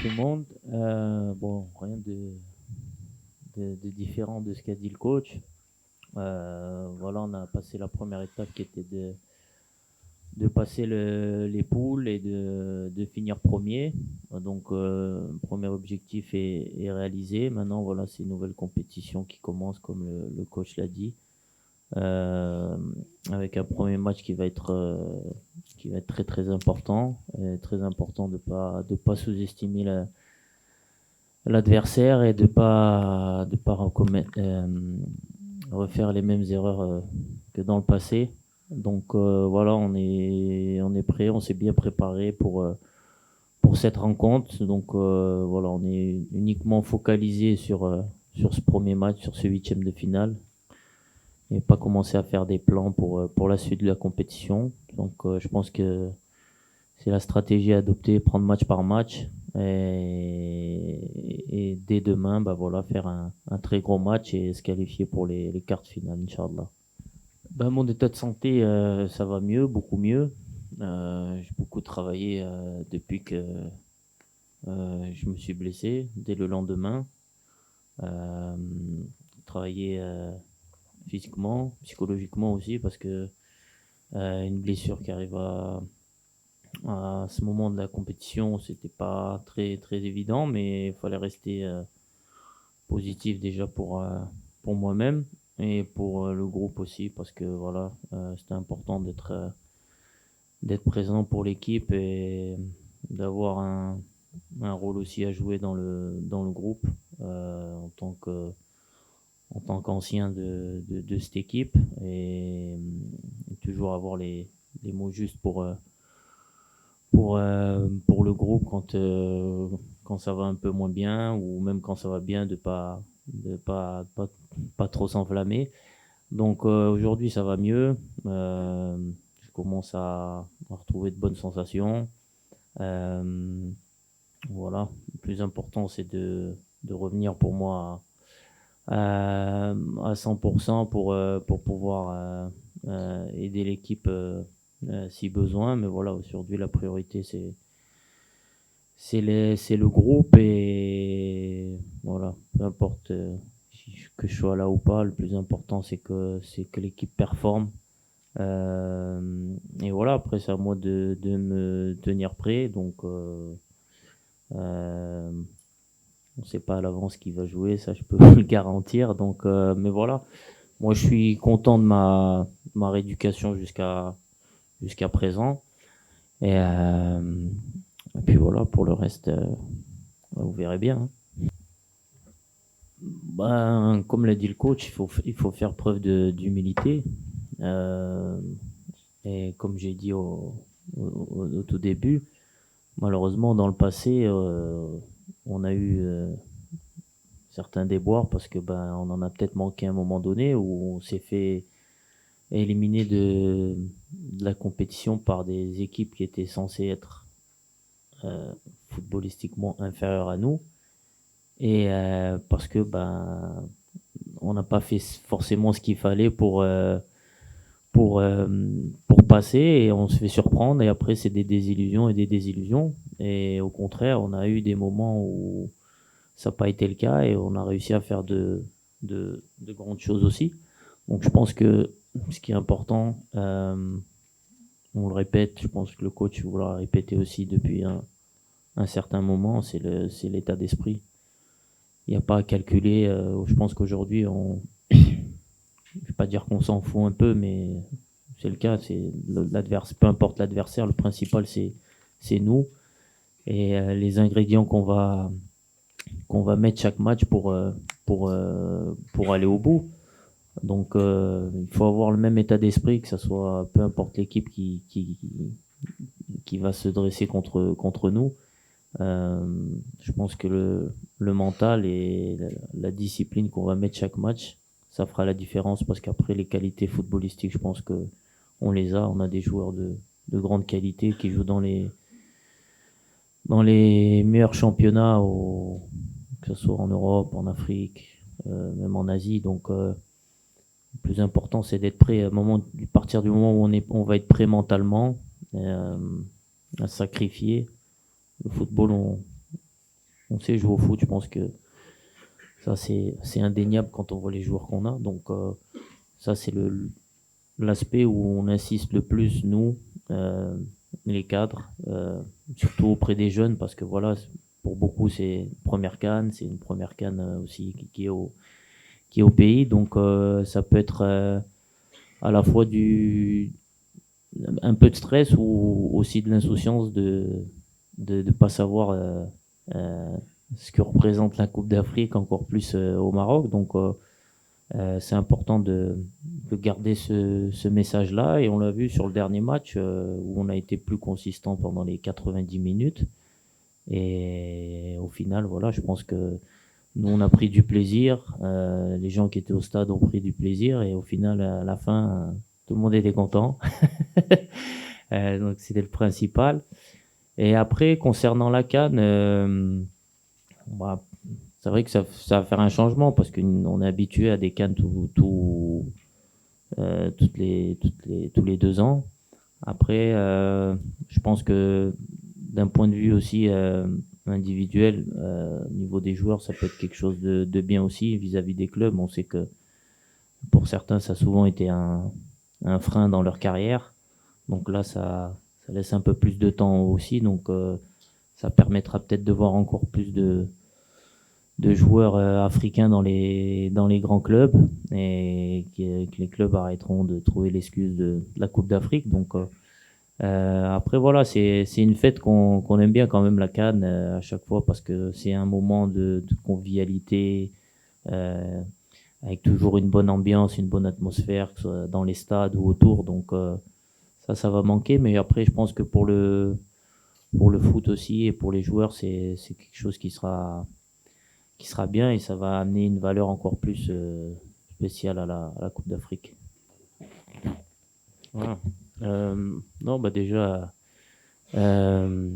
tout le monde. Bon, rien de différent de ce qu'a dit le coach. Voilà, on a passé la première étape qui était de passer les poules et de finir premier. Donc, premier objectif est réalisé. Maintenant, voilà, c'est une nouvelle compétition qui commence, comme le coach l'a dit. Euh, Avec un premier match qui va être très très important. Et très important de pas sous-estimer l'adversaire et de pas refaire les mêmes erreurs que dans le passé. Donc voilà, on est prêt, on s'est bien préparé pour cette rencontre. Donc voilà, on est uniquement focalisé sur ce premier match, sur ce huitième de finale, et pas commencer à faire des plans pour la suite de la compétition. Donc je pense que c'est la stratégie à adopter, prendre match par match. Et dès demain, bah voilà, faire un très gros match et se qualifier pour les quarts de finale, Inch'Allah. Bah, mon état de santé, ça va mieux, beaucoup mieux. J'ai beaucoup travaillé depuis que je me suis blessé, dès le lendemain. Euh, Travaillé physiquement, psychologiquement aussi, parce que une blessure qui arrive à ce moment de la compétition, c'était pas très très évident, mais il fallait rester positif déjà pour moi-même et pour le groupe aussi, parce que voilà, c'était important d'être présent pour l'équipe et d'avoir un rôle aussi à jouer dans le groupe en tant qu'ancien de cette équipe, et toujours avoir les mots justes pour le groupe quand ça va un peu moins bien, ou même quand ça va bien, de pas trop s'enflammer. Donc aujourd'hui ça va mieux. Je commence à retrouver de bonnes sensations. Euh, voilà, le plus important c'est de revenir pour moi à 100% pour pouvoir aider l'équipe si besoin. Mais voilà, aujourd'hui la priorité c'est le groupe, et voilà, peu importe que je sois là ou pas, le plus important c'est que l'équipe performe. Et voilà, après c'est à moi de me tenir prêt. Donc euh, on sait pas à l'avance qui va jouer, ça je peux vous le garantir. Donc mais voilà, moi je suis content de ma rééducation jusqu'à présent. Et puis voilà, pour le reste, vous verrez bien, hein. Ben, comme l'a dit le coach, il faut faire preuve d'humilité. Euh, et comme j'ai dit au tout début, malheureusement, dans le passé, on a eu certains déboires, parce que ben, on en a peut-être manqué à un moment donné, où on s'est fait éliminer de la compétition par des équipes qui étaient censées être euh, footballistiquement inférieures à nous. Et parce que ben, on n'a pas fait forcément ce qu'il fallait pour, euh, pour passer, et on se fait surprendre, et après c'est des désillusions et des désillusions. Et au contraire, on a eu des moments où ça n'a pas été le cas, et on a réussi à faire de grandes choses aussi. Donc je pense que ce qui est important, on le répète, je pense que le coach vous l'a répété aussi depuis un certain moment, c'est l'état d'esprit. Il n'y a pas à calculer. Je pense qu'aujourd'hui, je ne vais pas dire qu'on s'en fout un peu, mais c'est le cas. C'est l'adversaire, peu importe l'adversaire, le principal c'est nous, et les ingrédients qu'on va mettre chaque match pour aller au bout. Donc il faut avoir le même état d'esprit, que ce soit peu importe l'équipe qui va se dresser contre nous. Je pense que le mental et la discipline qu'on va mettre chaque match, ça fera la différence, parce qu'après les qualités footballistiques, je pense que on les a. On a des joueurs de grande qualité qui jouent dans les meilleurs championnats, que ce soit en Europe, en Afrique, même en Asie. Donc le plus important c'est d'être prêt à partir du moment où on va être prêt mentalement, euh, à sacrifier. Le football, on sait jouer au foot. Je pense que ça, c'est indéniable quand on voit les joueurs qu'on a. Donc, ça, c'est l'aspect où on insiste le plus, nous, les cadres, surtout auprès des jeunes, parce que voilà, pour beaucoup, c'est une première CAN, c'est une première CAN aussi qui est au pays. Donc, ça peut être à la fois un peu de stress ou aussi de l'insouciance de pas savoir euh, ce que représente la Coupe d'Afrique, encore plus au Maroc. Donc, c'est important de garder ce message-là. Et on l'a vu sur le dernier match où on a été plus consistant pendant les 90 minutes. Et au final, voilà, je pense que nous, on a pris du plaisir. Les gens qui étaient au stade ont pris du plaisir. Et au final, à la fin, tout le monde était content. Donc, c'était le principal. Et après, concernant la CAN, bah, c'est vrai que ça va faire un changement parce qu'on est habitué à des CAN tous les 2 ans. Après, je pense que d'un point de vue aussi individuel, au niveau des joueurs, ça peut être quelque chose de bien aussi vis-à-vis des clubs. On sait que pour certains, ça a souvent été un frein dans leur carrière. Donc là, ça laisse un peu plus de temps aussi. Donc ça permettra peut-être de voir encore plus de joueurs africains dans les grands clubs et que les clubs arrêteront de trouver l'excuse de la Coupe d'Afrique. Donc après voilà, c'est une fête qu'on aime bien quand même, la CAN à chaque fois, parce que c'est un moment de convivialité euh, avec toujours une bonne ambiance, une bonne atmosphère, que ce soit dans les stades ou autour. Donc ça va manquer. Mais après, je pense que pour le foot aussi et pour les joueurs, c'est quelque chose qui sera bien, et ça va amener une valeur encore plus spéciale à la Coupe d'Afrique. Voilà. Non, bah déjà, euh,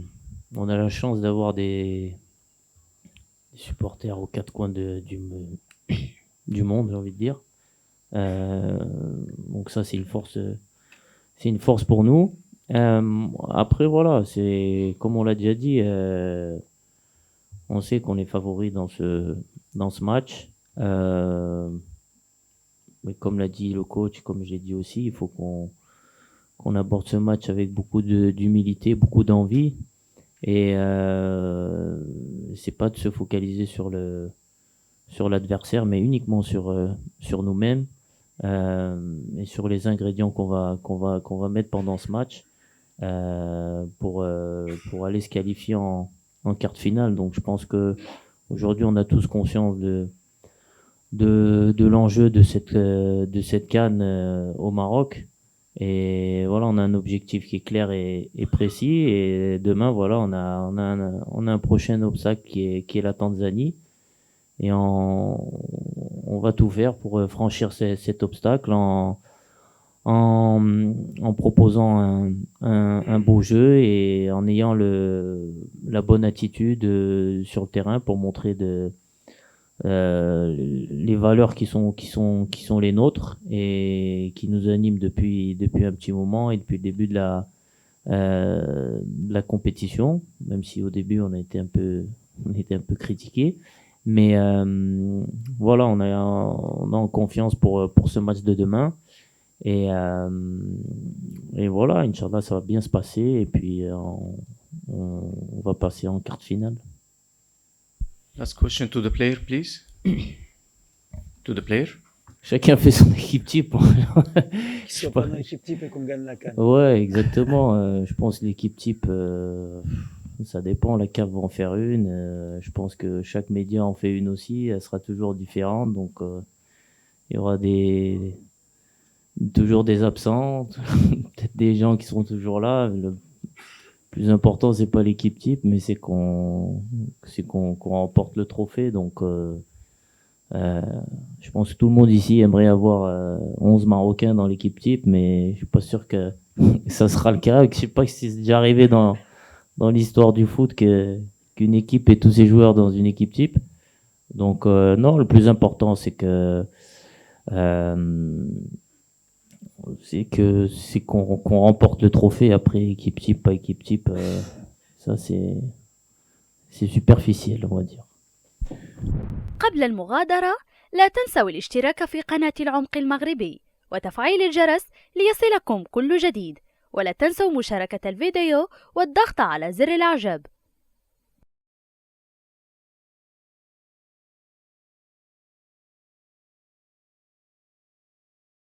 on a la chance d'avoir des supporters aux quatre coins du monde, j'ai envie de dire. Euh, donc ça, c'est une force pour nous. Après, voilà, c'est comme on l'a déjà dit, on sait qu'on est favori dans ce match. Mais comme l'a dit le coach, comme j'ai dit aussi, il faut qu'on aborde ce match avec beaucoup d'humilité, beaucoup d'envie. Et c'est pas de se focaliser sur l'adversaire, mais uniquement sur nous-mêmes et sur les ingrédients qu'on va mettre pendant ce match pour aller se qualifier en quart de finale. Donc je pense que aujourd'hui on a tous conscience de l'enjeu de cette CAN au Maroc. Et voilà, on a un objectif qui est clair et précis. Et demain, voilà, on a un prochain obstacle qui est la Tanzanie. Et on va tout faire pour franchir cet obstacle en proposant un beau jeu et en ayant la bonne attitude sur le terrain pour montrer les valeurs qui sont les nôtres et qui nous animent depuis un petit moment et depuis le début de la compétition, même si au début on était un peu critiqué. Mais voilà, on a en confiance pour ce match de demain. Et, euh, et voilà, Inch'Allah, ça va bien se passer. Et puis, on va passer en quart de finale. Last question to the player, please. To the player. Chacun fait son équipe type. Qu'il soit pas dans l'équipe type et qu'on gagne la CAN. Ouais, exactement. Je pense que l'équipe type, ça dépend. La CAF va en faire une. Je pense que chaque média en fait une aussi. Elle sera toujours différente. Donc, il y aura toujours des absents, peut-être des gens qui seront toujours là. Le plus important, c'est pas l'équipe type, mais qu'on remporte le trophée. Donc, je pense que tout le monde ici aimerait avoir 11 Marocains dans l'équipe type, mais je suis pas sûr que ça sera le cas. Je sais pas si c'est déjà arrivé dans l'histoire du foot qu'une équipe ait tous ses joueurs dans une équipe type. Donc, non, le plus important, euh, c'est qu'on remporte le trophée. Après, équipe type, pas équipe type, ça c'est superficiel, on va dire. قبل المغادرة لا تنسوا الاشتراك في قناة العمق المغربي وتفعيل الجرس ليصلكم كل جديد، ولا تنسوا مشاركة الفيديو والضغط على زر الإعجاب.